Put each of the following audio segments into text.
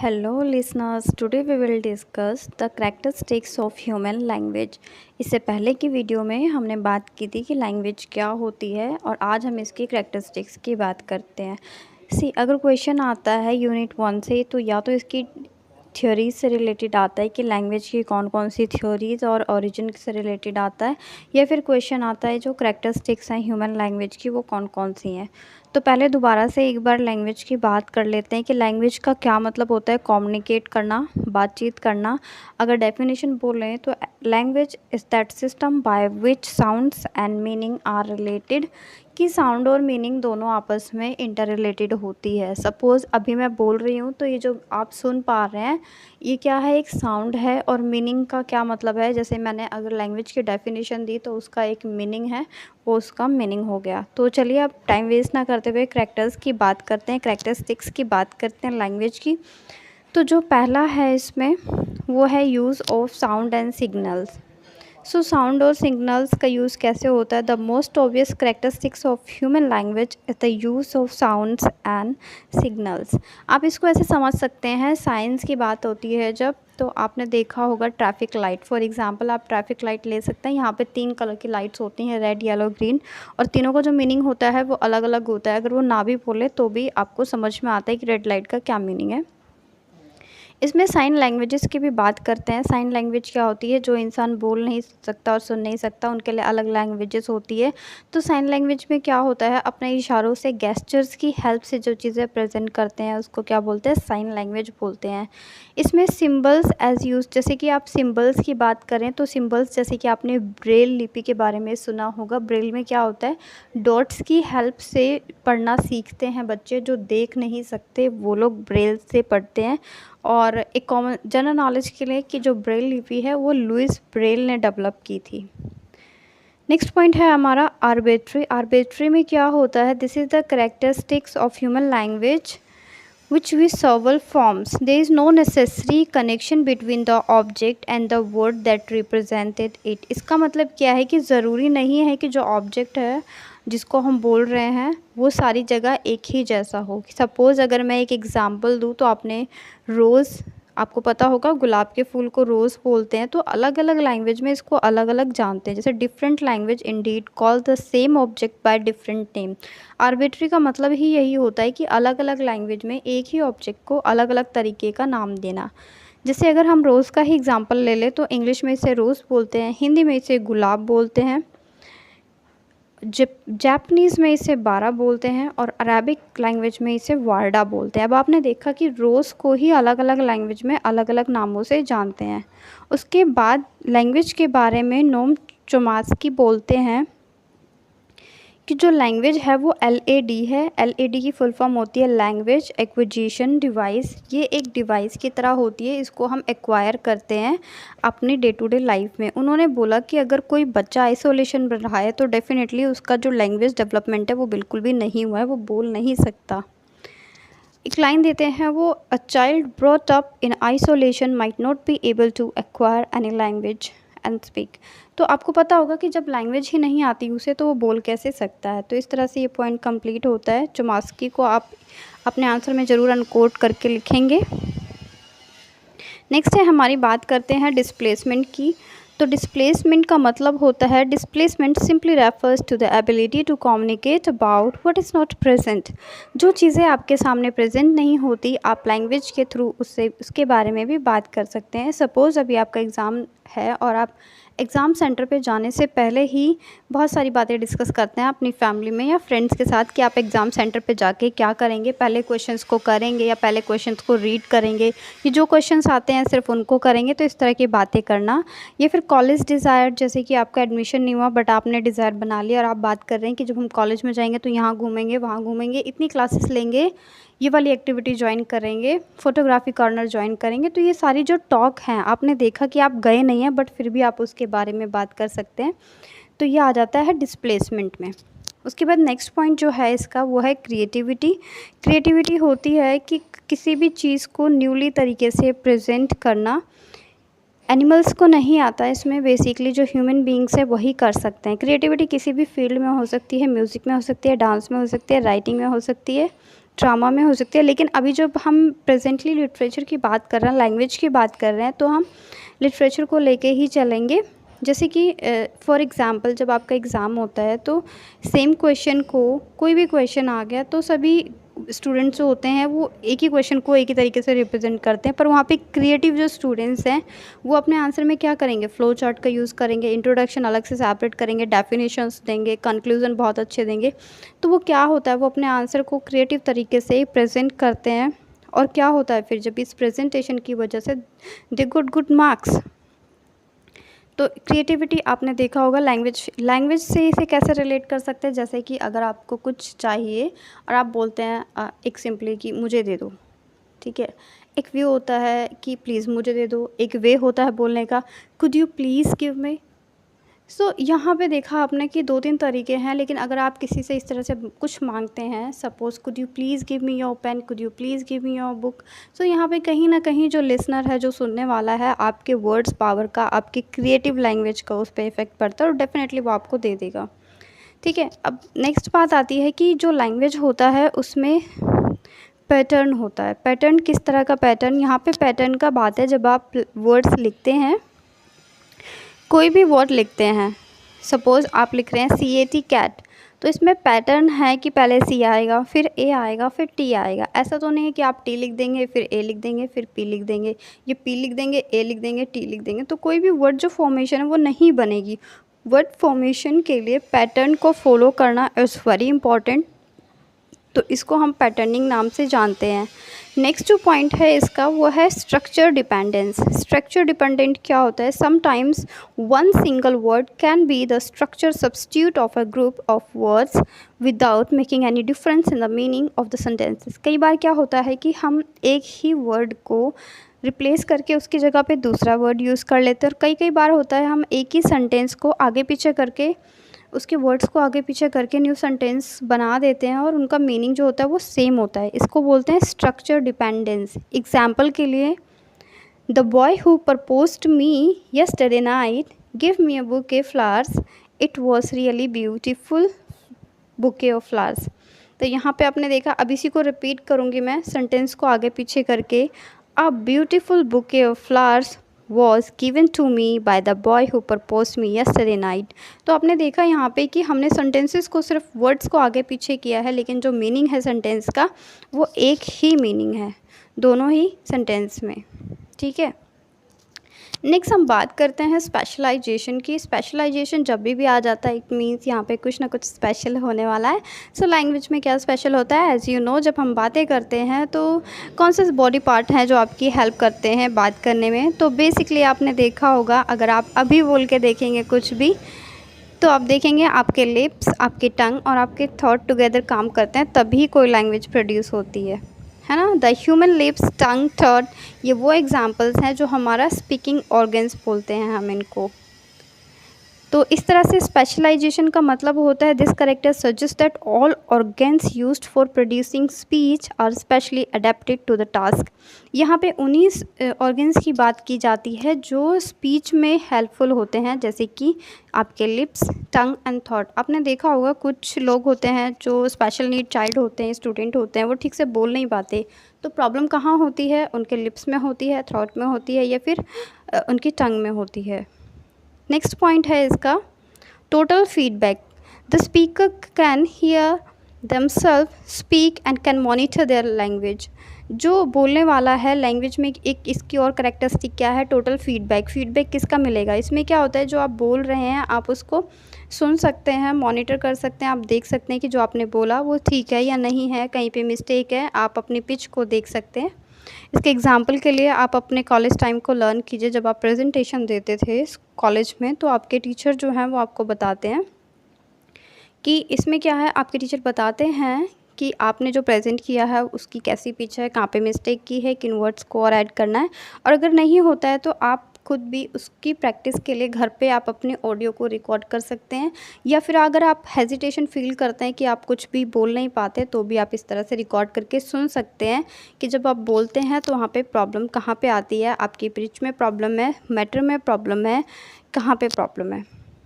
Hello listeners, today we will discuss the characteristics of human language। इससे पहले की video में हमने बात की थी कि लैंग्वेज क्या होती है और आज हम इसकी characteristics की बात करते हैं। अगर क्वेश्चन आता है यूनिट 1 से तो या तो इसकी थ्योरीज से रिलेटेड आता है कि लैंग्वेज की कौन कौन सी थ्योरीज और ओरिजिन से रिलेटेड आता है, या फिर क्वेश्चन आता है जो करैक्टरिस्टिक्स हैं ह्यूमन लैंग्वेज की वो कौन कौन सी हैं। तो पहले दोबारा से एक बार लैंग्वेज की बात कर लेते हैं कि लैंग्वेज का क्या मतलब होता है। कम्युनिकेट करना, बातचीत करना। अगर डेफिनेशन बोलें तो language is that system by which sounds and meaning are related, कि साउंड और मीनिंग दोनों आपस में इंटर रिलेटेड होती है। सपोज़ अभी मैं बोल रही हूँ तो ये जो आप सुन पा रहे हैं ये क्या है, एक साउंड है। और मीनिंग का क्या मतलब है, जैसे मैंने अगर लैंग्वेज की डेफिनेशन दी तो उसका एक मीनिंग है, वो उसका मीनिंग हो गया। तो चलिए अब टाइम वेस्ट ना करते हुए करैक्टर्स की बात करते हैं, करैक्टरिस्टिक्स की बात करते हैं लैंग्वेज की। तो जो पहला है इसमें वो है use of sound and signals. Sound और सिग्नल्स का यूज़ कैसे होता है। The most obvious characteristics of human language is the use of sounds and signals. आप इसको ऐसे समझ सकते हैं, साइंस की बात होती है जब, तो आपने देखा होगा ट्रैफिक लाइट। फॉर एग्जांपल आप ट्रैफिक लाइट ले सकते हैं। यहाँ पे 3 कलर की लाइट्स होती हैं, रेड, येलो, ग्रीन, और तीनों का जो मीनिंग होता है वो अलग अलग होता है। अगर वो ना भी बोले तो भी आपको समझ में आता है कि रेड लाइट का क्या मीनिंग है। इसमें साइन लैंग्वेजेस की भी बात करते हैं। साइन लैंग्वेज क्या होती है, जो इंसान बोल नहीं सकता और सुन नहीं सकता उनके लिए अलग लैंग्वेजेस होती है। तो साइन लैंग्वेज में क्या होता है, अपने इशारों से, गेस्चर्स की हेल्प से जो चीज़ें प्रेजेंट करते हैं उसको क्या बोलते हैं, साइन लैंग्वेज बोलते हैं। इसमें सिम्बल्स एज यूज, जैसे कि आप सिम्बल्स की बात करें तो सिम्बल्स जैसे कि आपने ब्रेल लिपि के बारे में सुना होगा। ब्रेल में क्या होता है, डॉट्स की हेल्प से पढ़ना सीखते हैं बच्चे जो देख नहीं सकते, वो लोग ब्रेल से पढ़ते हैं। और एक कॉमन जनरल नॉलेज के लिए कि जो ब्रेल लिपि है वो लुइस ब्रेल ने डेवलप की थी। नेक्स्ट पॉइंट है हमारा आर्बिट्री। आर्बिट्री में क्या होता है, this is the characteristics of human language which we several forms. There is no necessary connection between the object and the word that represented it. इसका मतलब क्या है कि ज़रूरी नहीं है कि जो ऑब्जेक्ट है जिसको हम बोल रहे हैं वो सारी जगह एक ही जैसा हो। सपोज़ अगर मैं एक एग्ज़ाम्पल दूँ तो आपने रोज़, आपको पता होगा गुलाब के फूल को रोज़ बोलते हैं, तो अलग अलग लैंग्वेज में इसको अलग अलग जानते हैं। जैसे different language Indeed call the same object by different name. Arbitrary का मतलब ही यही होता है कि अलग अलग लैंग्वेज में एक ही ऑब्जेक्ट को अलग अलग तरीके का नाम देना। जैसे अगर हम रोज़ का ही एग्जांपल ले लें तो इंग्लिश में इसे रोज़ बोलते हैं, हिंदी में इसे गुलाब बोलते हैं, जापानीज़ में इसे बारा बोलते हैं, और अरेबिक लैंग्वेज में इसे वार्डा बोलते हैं। अब आपने देखा कि रोज़ को ही अलग अलग लैंग्वेज में अलग अलग नामों से जानते हैं। उसके बाद लैंग्वेज के बारे में नोम चोमास्की बोलते हैं कि जो लैंग्वेज है वो LAD है। LAD की फुल फॉर्म होती है लैंग्वेज एक्विजिशन डिवाइस। ये एक डिवाइस की तरह होती है, इसको हम एक्वायर करते हैं अपनी डे टू डे लाइफ में। उन्होंने बोला कि अगर कोई बच्चा आइसोलेशन में रहा है तो डेफिनेटली उसका जो लैंग्वेज डेवलपमेंट है वो बिल्कुल भी नहीं हुआ है, वो बोल नहीं सकता। एक लाइन देते हैं वो, a child brought up in isolation might not be able to acquire any language and speak. तो आपको पता होगा कि जब लैंग्वेज ही नहीं आती उसे तो वो बोल कैसे सकता है। तो इस तरह से ये पॉइंट कंप्लीट होता है। चोमास्की को आप अपने आंसर में ज़रूर अनकोट करके लिखेंगे। नेक्स्ट है, हमारी बात करते हैं डिस्प्लेसमेंट की। तो डिस्प्लेसमेंट का मतलब होता है, displacement simply refers to the ability to communicate about what is not present. जो चीज़ें आपके सामने प्रेजेंट नहीं होती, आप लैंग्वेज के थ्रू उसके बारे में भी बात कर सकते हैं। सपोज़ अभी आपका एग्ज़ाम है और आप एग्ज़ाम सेंटर पे जाने से पहले ही बहुत सारी बातें डिस्कस करते हैं अपनी फैमिली में या फ्रेंड्स के साथ कि आप एग्ज़ाम सेंटर पे जाके क्या करेंगे, पहले क्वेश्चंस को करेंगे या पहले क्वेश्चंस को रीड करेंगे, ये जो क्वेश्चंस आते हैं सिर्फ उनको करेंगे। तो इस तरह की बातें करना। या फिर कॉलेज डिज़ायर, जैसे कि आपका एडमिशन नहीं हुआ बट आपने डिज़ायर बना लिया और आप बात कर रहे हैं कि जब हम कॉलेज में जाएंगे तो यहाँ घूमेंगे, वहाँ घूमेंगे, इतनी क्लासेस लेंगे, ये वाली एक्टिविटी ज्वाइन करेंगे, फ़ोटोग्राफी कॉर्नर ज्वाइन करेंगे। तो ये सारी जो टॉक हैं, आपने देखा कि आप गए नहीं हैं बट फिर भी आप उसके बारे में बात कर सकते हैं। तो ये आ जाता है डिस्प्लेसमेंट में। उसके बाद नेक्स्ट पॉइंट जो है इसका वो है क्रिएटिविटी। क्रिएटिविटी होती है कि किसी भी चीज़ को न्यूली तरीके से प्रेजेंट करना। एनिमल्स को नहीं आता इसमें, बेसिकली जो ह्यूमन बींग्स है वही कर सकते हैं। क्रिएटिविटी किसी भी फील्ड में हो सकती है, म्यूज़िक में हो सकती है, डांस में हो सकती है, राइटिंग में हो सकती है, ड्रामा में हो सकती है, लेकिन अभी जब हम प्रेजेंटली लिटरेचर की बात कर रहे हैं, लैंग्वेज की बात कर रहे हैं, तो हम लिटरेचर को लेके ही चलेंगे। जैसे कि फॉर एग्ज़ाम्पल जब आपका एग्ज़ाम होता है तो सेम क्वेश्चन को कोई भी क्वेश्चन आ गया तो सभी स्टूडेंट्स जो होते हैं वो एक ही क्वेश्चन को एक ही तरीके से रिप्रेजेंट करते हैं, पर वहाँ पे क्रिएटिव जो स्टूडेंट्स हैं वो अपने आंसर में क्या करेंगे, फ्लो चार्ट का यूज़ करेंगे, इंट्रोडक्शन अलग से सेपरेट करेंगे, डेफिनेशंस देंगे, कंक्लूजन बहुत अच्छे देंगे। तो वो क्या होता है, वो अपने आंसर को क्रिएटिव तरीके से प्रेजेंट करते हैं, और क्या होता है फिर जब इस प्रेजेंटेशन की वजह से दे गुड मार्क्स। तो क्रिएटिविटी आपने देखा होगा लैंग्वेज से इसे कैसे रिलेट कर सकते हैं। जैसे कि अगर आपको कुछ चाहिए और आप बोलते हैं एक सिंपली कि मुझे दे दो, ठीक है। एक वे होता है कि प्लीज़ मुझे दे दो, एक वे होता है बोलने का could you please give me. So यहाँ पे देखा आपने कि 2-3 तरीके हैं, लेकिन अगर आप किसी से इस तरह से कुछ मांगते हैं, suppose could you please give me your pen, could you please give me your book. So यहाँ पे कहीं ना कहीं जो लिसनर है, जो सुनने वाला है, आपके वर्ड्स पावर का, आपकी क्रिएटिव लैंग्वेज का उस पर इफ़ेक्ट पड़ता है और डेफिनेटली वो आपको दे देगा, ठीक है। अब नेक्स्ट बात आती है कि जो लैंग्वेज होता है उसमें पैटर्न होता है। पैटर्न किस तरह का पैटर्न, यहाँ पे पैटर्न का बात है जब आप वर्ड्स लिखते हैं, कोई भी वर्ड लिखते हैं, सपोज़ आप लिख रहे हैं CAT कैट, तो इसमें पैटर्न है कि पहले C आएगा, फिर A आएगा, फिर T आएगा। ऐसा तो नहीं है कि आप T लिख देंगे, फिर A लिख देंगे, फिर P लिख देंगे, ये P लिख देंगे, A लिख देंगे, T लिख देंगे, तो कोई भी वर्ड जो फॉर्मेशन है वो नहीं बनेगी। वर्ड फॉर्मेशन के लिए पैटर्न को फॉलो करना इज़ वेरी इंपॉर्टेंट, तो इसको हम पैटर्निंग नाम से जानते हैं। नेक्स्ट जो पॉइंट है इसका वो है स्ट्रक्चर डिपेंडेंस। स्ट्रक्चर डिपेंडेंट क्या होता है, sometimes one single word can be the structure substitute of a group of words without making any difference in the meaning of the sentences. कई बार क्या होता है कि हम एक ही वर्ड को रिप्लेस करके उसकी जगह पे दूसरा वर्ड यूज़ कर लेते हैं, और कई बार होता है हम एक ही सेंटेंस को आगे पीछे करके, उसके वर्ड्स को आगे पीछे करके न्यू सेंटेंस बना देते हैं और उनका मीनिंग जो होता है वो सेम होता है। इसको बोलते हैं स्ट्रक्चर डिपेंडेंस। एग्जाम्पल के लिए, the boy who proposed me yesterday night give me a bouquet flowers, it was really beautiful bouquet of flowers. तो यहाँ पे आपने देखा, अब इसी को रिपीट करूँगी मैं सेंटेंस को आगे पीछे करके, a beautiful bouquet of flowers was given to me by the boy who proposed me yesterday night। तो आपने देखा यहाँ पे कि हमने सेंटेंसेस को सिर्फ वर्ड्स को आगे पीछे किया है, लेकिन जो मीनिंग है सेंटेंस का वो एक ही मीनिंग है दोनों ही सेंटेंस में, ठीक है। नेक्स्ट हम बात करते हैं स्पेशलाइजेशन की। स्पेशलाइजेशन जब भी आ जाता है इट मीन्स यहाँ पे कुछ ना कुछ स्पेशल होने वाला है। सो लैंग्वेज में क्या स्पेशल होता है, एज़ यू नो, जब हम बातें करते हैं तो कौन से बॉडी पार्ट हैं जो आपकी हेल्प करते हैं बात करने में। तो बेसिकली आपने देखा होगा, अगर आप अभी बोल के देखेंगे कुछ भी, तो आप देखेंगे आपके लिप्स, आपके टंग और आपके थॉट टुगेदर काम करते हैं, तभी कोई लैंग्वेज प्रोड्यूस होती है ना। The human lips, tongue, thought, ये वो एग्जांपल्स हैं जो हमारा स्पीकिंग ऑर्गन्स बोलते हैं हम इनको। तो इस तरह से स्पेशलाइजेशन का मतलब होता है, this character suggest that all organs used for producing speech are specially adapted to the task. यहाँ पे उन्हीं ऑर्गन्स की बात की जाती है जो स्पीच में हेल्पफुल होते हैं, जैसे कि आपके लिप्स, टंग एंड थॉट। आपने देखा होगा कुछ लोग होते हैं जो स्पेशल नीड चाइल्ड होते हैं, स्टूडेंट होते हैं, वो ठीक से बोल नहीं पाते, तो प्रॉब्लम कहाँ होती है, उनके लिप्स में होती है, थॉट में होती है, या फिर उनकी टंग में होती है। नेक्स्ट पॉइंट है इसका total feedback. The speaker can hear themselves speak and can monitor their language. जो बोलने वाला है लैंग्वेज में एक इसकी और करेक्टरिस्टिक क्या है, टोटल फीडबैक। फीडबैक किसका मिलेगा, इसमें क्या होता है, जो आप बोल रहे हैं आप उसको सुन सकते हैं, मॉनिटर कर सकते हैं, आप देख सकते हैं कि जो आपने बोला वो ठीक है या नहीं है, कहीं पे मिस्टेक है, आप अपनी पिच को देख सकते हैं। इसके एग्जाम्पल के लिए आप अपने कॉलेज टाइम को लर्न कीजिए। जब आप प्रेजेंटेशन देते थे कॉलेज में, तो आपके टीचर जो हैं वो आपको बताते हैं कि इसमें क्या है, आपके टीचर बताते हैं कि आपने जो प्रेजेंट किया है उसकी कैसी पिच है, कहाँ पे मिस्टेक की है, किन वर्ड्स को और ऐड करना है। और अगर नहीं होता है तो आप खुद भी उसकी प्रैक्टिस के लिए घर पे आप अपने ऑडियो को रिकॉर्ड कर सकते हैं, या फिर अगर आप हेजिटेशन फील करते हैं कि आप कुछ भी बोल नहीं पाते, तो भी आप इस तरह से रिकॉर्ड करके सुन सकते हैं कि जब आप बोलते हैं तो वहाँ पे प्रॉब्लम कहाँ पे आती है, आपकी पिच में प्रॉब्लम है, मैटर में प्रॉब्लम है, कहाँ पे प्रॉब्लम है।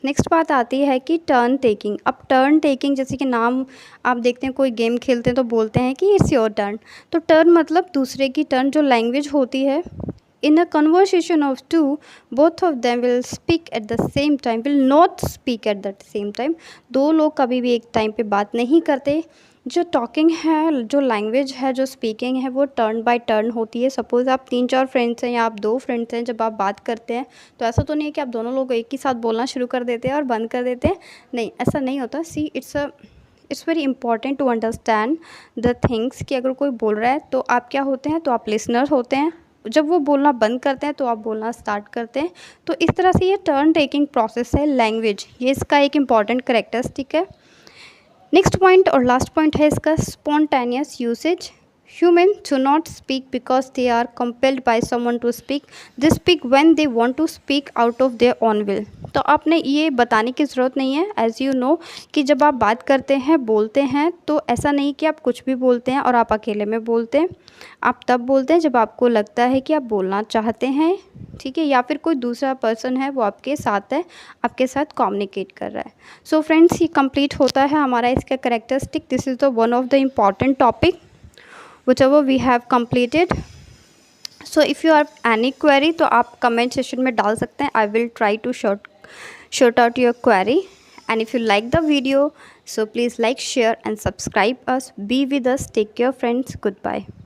नेक्स्ट बात आती है कि टर्न टेकिंग। अब टर्न टेकिंग जैसे कि नाम आप देखते हैं, कोई गेम खेलते हैं तो बोलते हैं कि इट्स योर टर्न। तो टर्न मतलब दूसरे की टर्न। जो लैंग्वेज होती है, in a conversation of two, both of them will speak at the same time, will not speak at the same time. दो लोग कभी भी एक टाइम पे बात नहीं करते। जो टॉकिंग है, जो लैंग्वेज है, जो स्पीकिंग है, वो टर्न बाय टर्न होती है। सपोज़ आप 3-4 फ्रेंड्स हैं या आप 2 फ्रेंड्स हैं, जब आप बात करते हैं तो ऐसा तो नहीं है कि आप दोनों लोग एक ही साथ बोलना शुरू कर देते हैं और बंद कर देते हैं। नहीं, ऐसा नहीं होता। See it's very important to understand the things कि अगर कोई बोल रहा है तो आप क्या होते हैं, तो आप लिसनर होते हैं। जब वो बोलना बंद करते हैं तो आप बोलना स्टार्ट करते हैं। तो इस तरह से ये टर्न टेकिंग प्रोसेस है लैंग्वेज, ये इसका एक इम्पॉर्टेंट कैरेक्टरिस्टिक है। नेक्स्ट पॉइंट और लास्ट पॉइंट है इसका spontaneous usage. Human do not speak because they are compelled by someone to speak, they speak when they want to speak out of their own will. तो आपने ये बताने की ज़रूरत नहीं है, एज़ यू नो कि जब आप बात करते हैं, बोलते हैं, तो ऐसा नहीं कि आप कुछ भी बोलते हैं और आप अकेले में बोलते हैं। आप तब बोलते हैं जब आपको लगता है कि आप बोलना चाहते हैं, ठीक है, या फिर कोई दूसरा पर्सन है वो आपके साथ है, आपके साथ कम्युनिकेट कर रहा है। सो फ्रेंड्स, ये कंप्लीट होता है हमारा इसका characteristic. This is the one of the important topic whichever we have completed. So if you have any query तो आप कमेंट सेशन में डाल सकते हैं। I will try to sort out your query. And if you like the video, so please like, share and subscribe us. Be with us. Take care friends. Goodbye.